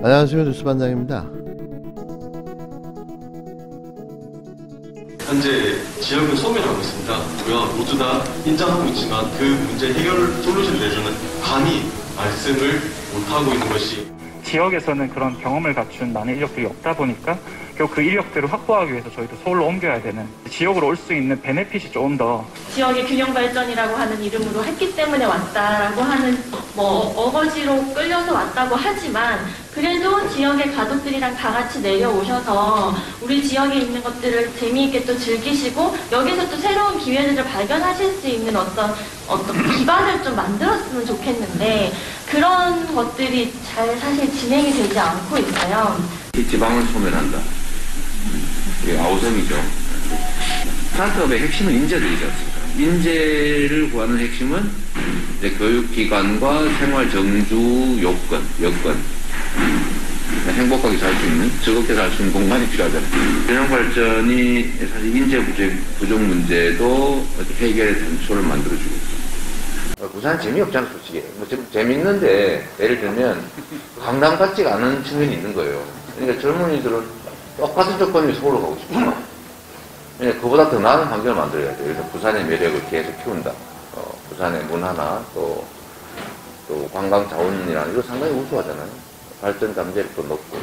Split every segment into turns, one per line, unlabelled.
안녕하세요, 뉴스반장입니다.
현재 지역은 소멸하고 있습니다. 우리가 모두 다 인정하고 있지만 그 문제 해결 솔루션에 대해서는 감히 말씀을 못하고 있는 것이,
지역에서는 그런 경험을 갖춘 많은 인력들이 없다 보니까 결국 그 인력들을 확보하기 위해서 저희도 서울로 옮겨야 되는, 지역으로 올 수 있는 베네핏이 조금 더,
지역의 균형 발전이라고 하는 이름으로 했기 때문에 왔다라고 하는 어거지로 끌려서 왔다고 하지만, 그래도 지역의 가족들이랑 다 같이 내려오셔서 우리 지역에 있는 것들을 재미있게 또 즐기시고 여기서 또 새로운 기회들을 발견하실 수 있는 어떤 기반을 좀 만들었으면 좋겠는데, 그런 것들이 잘 사실 진행이 되지 않고 있어요.
이 지방을 소멸한다. 이게 아우성이죠. 스타트업의 핵심은 인재들이지 않습니까? 인재를 구하는 핵심은 이제 교육기관과 생활정주 여건. 행복하게 살 수 있는, 즐겁게 살 수 있는 공간이 필요하잖아요. 균형 발전이 사실 인재 부족 문제도 해결의 단초를 만들어주고 있죠. 부산 재미없잖아, 솔직히. 좀 재밌는데, 예를 들면, 강남 같지가 않은 측면이 있는 거예요. 그러니까 젊은이들은 똑같은 조건이 서울로 가고 싶어요. 그러니까 그보다 더 나은 환경을 만들어야 돼요. 그래서 부산의 매력을 계속 키운다. 부산의 문화나 또 관광 자원이나 이거 상당히 우수하잖아요. 발전 잠재력도 높고.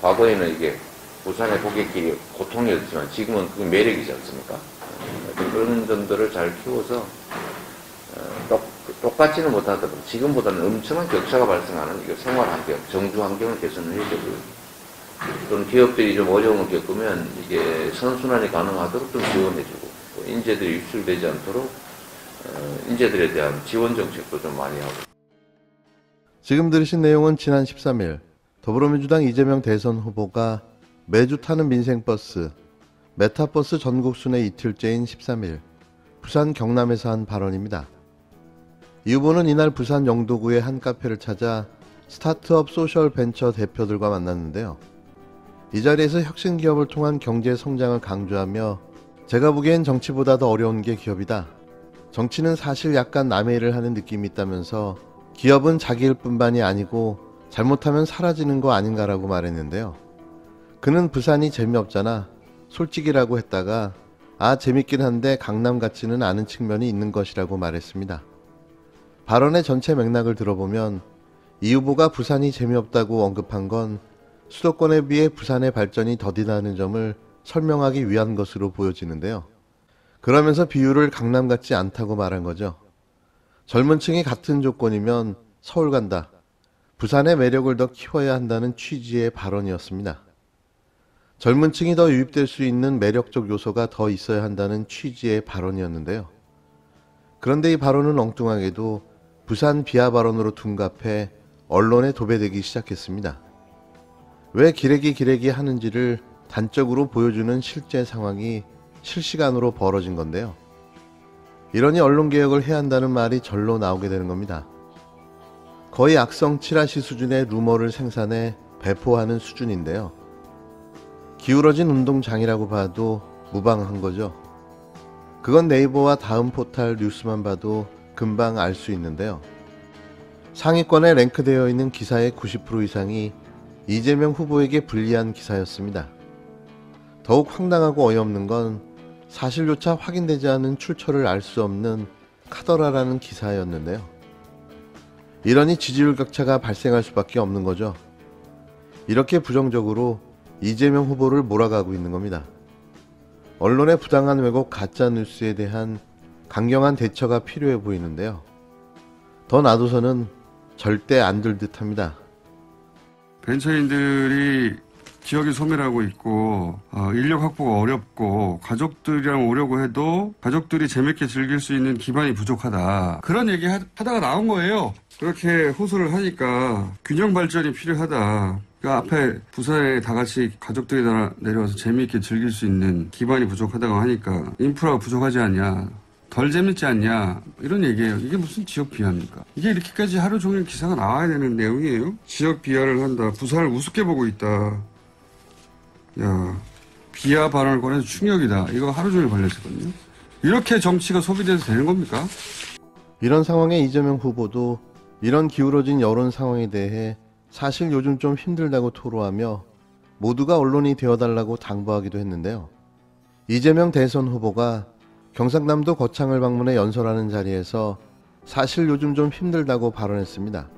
과거에는 이게 부산의 고객이 고통이었지만 지금은 그게 매력이지 않습니까? 그런 점들을 잘 키워서 똑같지는 못하더라도 지금보다는 엄청난 격차가 발생하는 이거 생활 환경, 정주 환경을 개선을 해야 되고요. 또는 기업들이 좀 어려움을 겪으면 이게 선순환이 가능하도록 좀 지원해주고, 또 인재들이 유출되지 않도록 인재들에 대한 지원 정책도 좀 많이 하고.
지금 들으신 내용은 지난 13일 더불어민주당 이재명 대선 후보가 매주 타는 민생버스, 메타버스 전국 순회 이틀째인 13일 부산 경남에서 한 발언입니다. 이 후보는 이날 부산 영도구의 한 카페를 찾아 스타트업 소셜 벤처 대표들과 만났는데요. 이 자리에서 혁신기업을 통한 경제 성장을 강조하며, 제가 보기엔 정치보다 더 어려운 게 기업이다. 정치는 사실 약간 남의 일을 하는 느낌이 있다면서 기업은 자기 일뿐만이 아니고 잘못하면 사라지는 거 아닌가라고 말했는데요. 그는 부산이 재미없잖아, 솔직히라고 했다가 재밌긴 한데 강남 같지는 않은 측면이 있는 것이라고 말했습니다. 발언의 전체 맥락을 들어보면 이 후보가 부산이 재미없다고 언급한 건 수도권에 비해 부산의 발전이 더디다는 점을 설명하기 위한 것으로 보여지는데요. 그러면서 비유를 강남 같지 않다고 말한 거죠. 젊은 층이 같은 조건이면 서울 간다, 부산의 매력을 더 키워야 한다는 취지의 발언이었습니다. 젊은 층이 더 유입될 수 있는 매력적 요소가 더 있어야 한다는 취지의 발언이었는데요. 그런데 이 발언은 엉뚱하게도 부산 비하 발언으로 둔갑해 언론에 도배되기 시작했습니다. 왜 기레기 하는지를 단적으로 보여주는 실제 상황이 실시간으로 벌어진 건데요. 이러니 언론개혁을 해야 한다는 말이 절로 나오게 되는 겁니다. 거의 악성 칠하시 수준의 루머를 생산해 배포하는 수준인데요. 기울어진 운동장이라고 봐도 무방한 거죠. 그건 네이버와 다음 포탈 뉴스만 봐도 금방 알 수 있는데요. 상위권에 랭크되어 있는 기사의 90% 이상이 이재명 후보에게 불리한 기사였습니다. 더욱 황당하고 어이없는 건 사실조차 확인되지 않은 출처를 알 수 없는 카더라라는 기사였는데요. 이러니 지지율 격차가 발생할 수밖에 없는 거죠. 이렇게 부정적으로 이재명 후보를 몰아가고 있는 겁니다. 언론의 부당한 왜곡, 가짜뉴스에 대한 강경한 대처가 필요해 보이는데요. 더 놔둬서는 절대 안 될 듯합니다.
벤처인들이 지역이 소멸하고 있고 인력 확보가 어렵고 가족들이랑 오려고 해도 가족들이 재밌게 즐길 수 있는 기반이 부족하다. 그런 얘기 하다가 나온 거예요. 그렇게 호소를 하니까 균형 발전이 필요하다. 그 앞에 부산에 다 같이 가족들이 내려와서 재미있게 즐길 수 있는 기반이 부족하다고 하니까 인프라가 부족하지 않냐, 덜 재밌지 않냐, 이런 얘기예요. 이게 무슨 지역 비하입니까? 이게 이렇게까지 하루 종일 기사가 나와야 되는 내용이에요? 지역 비하를 한다. 부산을 우습게 보고 있다. 야, 비하 발언을 꺼내서 충격이다. 이거 하루 종일 걸렸었거든요. 이렇게 정치가 소비돼서 되는 겁니까?
이런 상황에 이재명 후보도 이런 기울어진 여론 상황에 대해 사실 요즘 좀 힘들다고 토로하며 모두가 언론이 되어달라고 당부하기도 했는데요. 이재명 대선 후보가 경상남도 거창을 방문해 연설하는 자리에서 사실 요즘 좀 힘들다고 발언했습니다.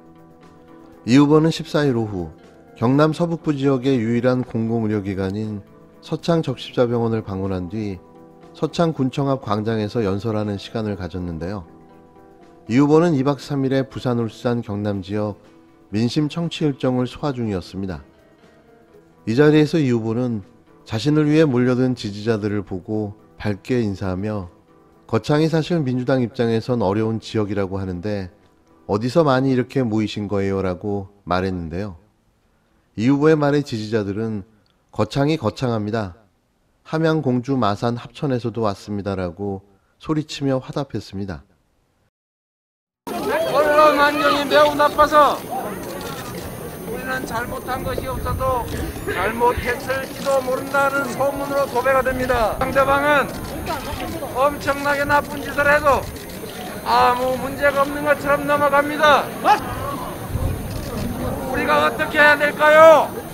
이 후보는 14일 오후 경남 서북부 지역의 유일한 공공의료기관인 서창 적십자병원을 방문한 뒤 서창 군청 앞 광장에서 연설하는 시간을 가졌는데요. 이 후보는 2박 3일의 부산, 울산, 경남 지역 민심 청취 일정을 소화 중이었습니다. 이 자리에서 이 후보는 자신을 위해 몰려든 지지자들을 보고 밝게 인사하며 거창이 사실 민주당 입장에선 어려운 지역이라고 하는데 어디서 많이 이렇게 모이신 거예요? 라고 말했는데요. 이 후보의 말에 지지자들은 거창이 거창합니다. 함양, 공주, 마산, 합천에서도 왔습니다. 라고 소리치며 화답했습니다.
언론 환경이 매우 나빠서 우리는 잘못한 것이 없어도 잘못했을지도 모른다는 소문으로 도배가 됩니다. 상대방은 엄청나게 나쁜 짓을 해도 아무 문제가 없는 것처럼 넘어갑니다. 우리가 어떻게 해야 될까요?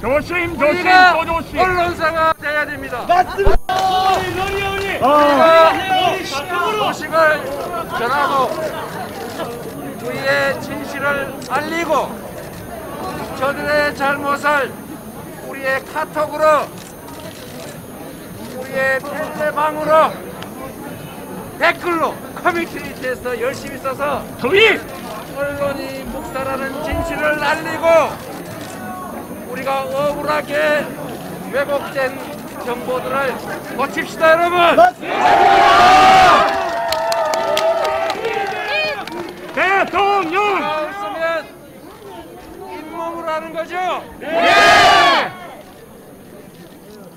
조심,
우리가
또 조심.
언론사가 돼야 됩니다. 우리가 소식을 전하고 우리의 진실을 알리고 저들의 잘못을 우리의 카톡으로 우리의 텔레방으로 댓글로 커뮤니티에서 열심히 써서 언론이 묵살하는 진실을 알리고 우리가 억울하게 왜곡된 정보들을 고칩시다, 여러분.
대통령!
쓰면 잇몸으로 하는 거죠?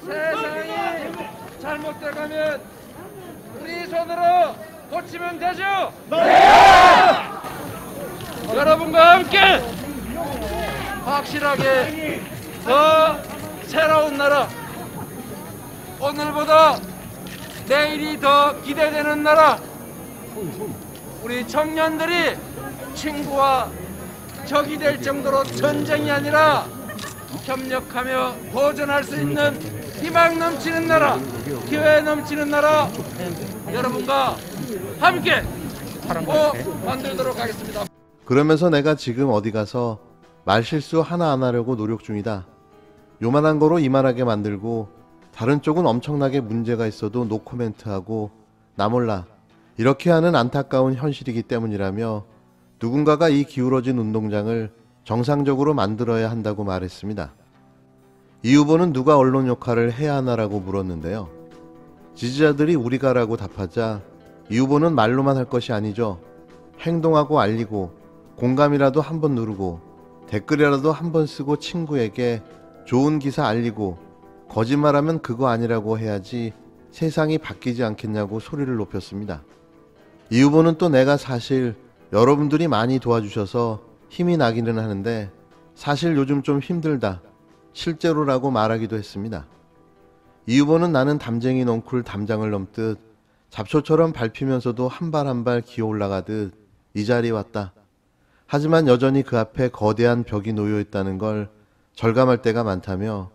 세상이 잘못돼가면 우리 손으로 고치면 되죠? 여러분과 함께 확실하게 더 새로운 나라, 오늘보다 내일이 더 기대되는 나라, 우리 청년들이 친구와 적이 될 정도로 전쟁이 아니라 협력하며 도전할 수 있는 희망 넘치는 나라, 기회 넘치는 나라, 여러분과 함께 꼭 만들도록 하겠습니다.
그러면서 내가 지금 어디 가서 말실수 하나 안 하려고 노력 중이다. 요만한 거로 이만하게 만들고 다른 쪽은 엄청나게 문제가 있어도 노코멘트하고 나 몰라 이렇게 하는 안타까운 현실이기 때문이라며 누군가가 이 기울어진 운동장을 정상적으로 만들어야 한다고 말했습니다. 이 후보는 누가 언론 역할을 해야 하나라고 물었는데요. 지지자들이 우리가라고 답하자 이 후보는 말로만 할 것이 아니죠. 행동하고 알리고 공감이라도 한번 누르고 댓글이라도 한번 쓰고 친구에게 좋은 기사 알리고 거짓말하면 그거 아니라고 해야지 세상이 바뀌지 않겠냐고 소리를 높였습니다. 이 후보는 또 내가 사실 여러분들이 많이 도와주셔서 힘이 나기는 하는데 사실 요즘 좀 힘들다. 실제로라고 말하기도 했습니다. 이 후보는 나는 담쟁이 넝쿨 담장을 넘듯 잡초처럼 밟히면서도 한 발 한 발 기어 올라가듯 이 자리에 왔다. 하지만 여전히 그 앞에 거대한 벽이 놓여 있다는 걸 절감할 때가 많다며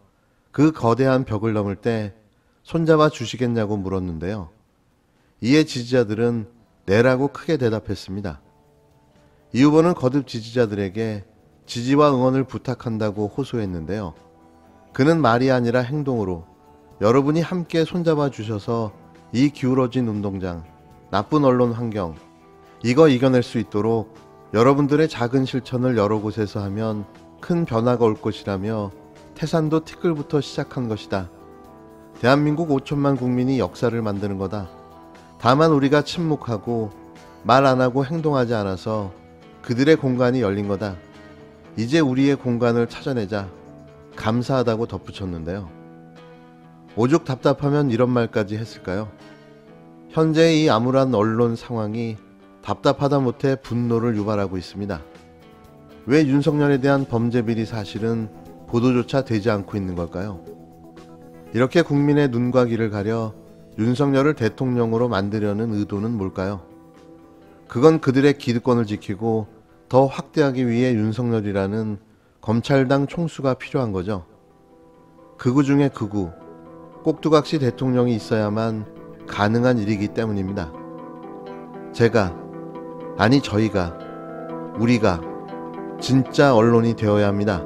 그 거대한 벽을 넘을 때 손잡아 주시겠냐고 물었는데요. 이에 지지자들은 네라고 크게 대답했습니다. 이 후보는 거듭 지지자들에게 지지와 응원을 부탁한다고 호소했는데요. 그는 말이 아니라 행동으로 여러분이 함께 손잡아 주셔서 이 기울어진 운동장, 나쁜 언론 환경, 이거 이겨낼 수 있도록 여러분들의 작은 실천을 여러 곳에서 하면 큰 변화가 올 것이라며 태산도 티끌부터 시작한 것이다. 대한민국 5천만 국민이 역사를 만드는 거다. 다만 우리가 침묵하고 말 안 하고 행동하지 않아서 그들의 공간이 열린 거다. 이제 우리의 공간을 찾아내자. 감사하다고 덧붙였는데요. 오죽 답답하면 이런 말까지 했을까요? 현재의 이 암울한 언론 상황이 답답하다 못해 분노를 유발하고 있습니다. 왜 윤석열에 대한 범죄 비리 사실은 보도조차 되지 않고 있는 걸까요? 이렇게 국민의 눈과 귀를 가려 윤석열을 대통령으로 만들려는 의도는 뭘까요? 그건 그들의 기득권을 지키고 더 확대하기 위해 윤석열이라는 검찰당 총수가 필요한 거죠. 극우 중에 극우, 꼭두각시 대통령이 있어야만 가능한 일이기 때문입니다. 저희가, 우리가 진짜 언론이 되어야 합니다.